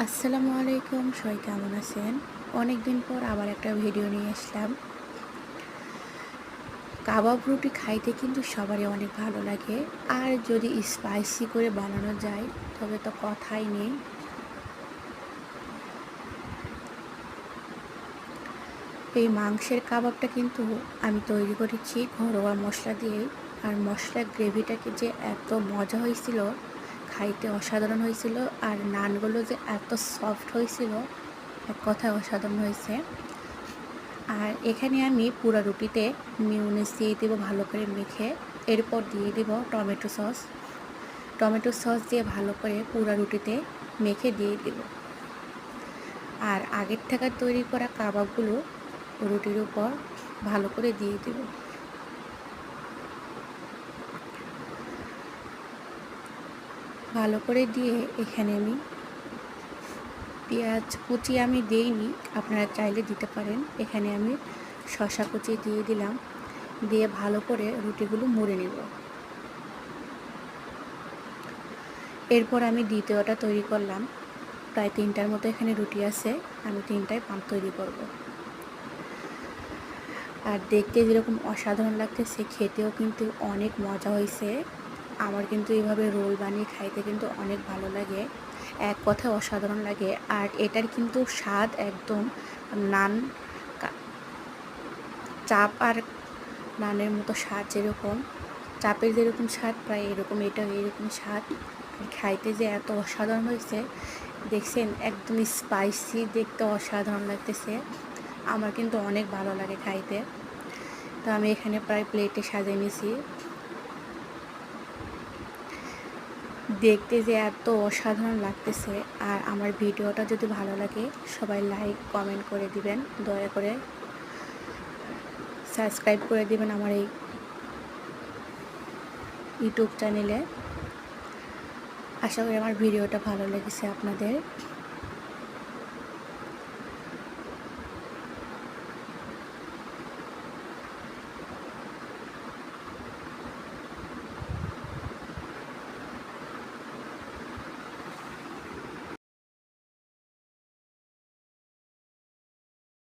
আসসালামু আলাইকুম, সবাই কেমন আছেন? অনেক দিন পর আবার একটা ভিডিও নিয়ে আসলাম। কাবাব রুটি খাইতে কিন্তু সবারই অনেক ভালো লাগে। আর যদি স্পাইসি করে বানানো যায় তবে তো কথাই নেই। এই মাংসের কাবাবটা কিন্তু আমি তৈরি করেছি ঘরোয়া মশলা দিয়েই। আর মশলার গ্রেভিটাকে যে এত মজা হয়েছিল, খাইতে অসাধারণ হয়েছিল। আর নানগুলো যে এত সফট হয়েছিল, এক কথায় অসাধারণ হয়েছে। আর এখানে আমি পুরা রুটিতে মিউনিস দিয়ে দেবো ভালো করে মেখে। এরপর দিয়ে দেবো টমেটো সস। টমেটো সস দিয়ে ভালো করে পুরা রুটিতে মেখে দিয়ে দেব। আর আগের থেকে তৈরি করা কাবাবগুলো রুটির উপর ভালো করে দিয়ে দেব। ভালো করে দিয়ে এখানে আমি পেঁয়াজ কুচি আমি দিইনি, আপনারা চাইলে দিতে পারেন। এখানে আমি শসা কুচি দিয়ে দিলাম, দিয়ে ভালো করে রুটিগুলো মুড়ে নেব। এরপর আমি দ্বিতীয়টা তৈরি করলাম। প্রায় 3টার মতো এখানে রুটি আছে, আমি 3টায় পাম্প তৈরি করব। আর দেখতে যেরকম অসাধারণ লাগতেছে, খেতেও কিন্তু অনেক মজা হয়েছে। আমার কিন্তু এইভাবে রোল বানিয়ে খাইতে কিন্তু অনেক ভালো লাগে, এক কথায় অসাধারণ লাগে। আর এটার কিন্তু স্বাদ একদম নান, চাপ আর নানের মতো স্বাদ, যেরকম চাপের যেরকম স্বাদ প্রায় এরকম, এটাও এরকম স্বাদ। খাইতে যে এত অসাধারণ হয়েছে দেখছেন, একদম স্পাইসি, দেখতে অসাধারণ লাগতেছে। আমার কিন্তু অনেক ভালো লাগে খাইতে। তো আমি এখানে প্রায় প্লেটে সাজিয়ে নিয়েছি। দেখতে যে এত অসাধারণ লাগতেছে। আর আমার ভিডিওটা যদি ভালো লাগে সবাই লাইক কমেন্ট করে দিবেন, দয়া করে সাবস্ক্রাইব করে দিবেন আমার এই ইউটিউব চ্যানেলে। আশা করি আমার ভিডিওটা ভালো লেগেছে আপনাদের।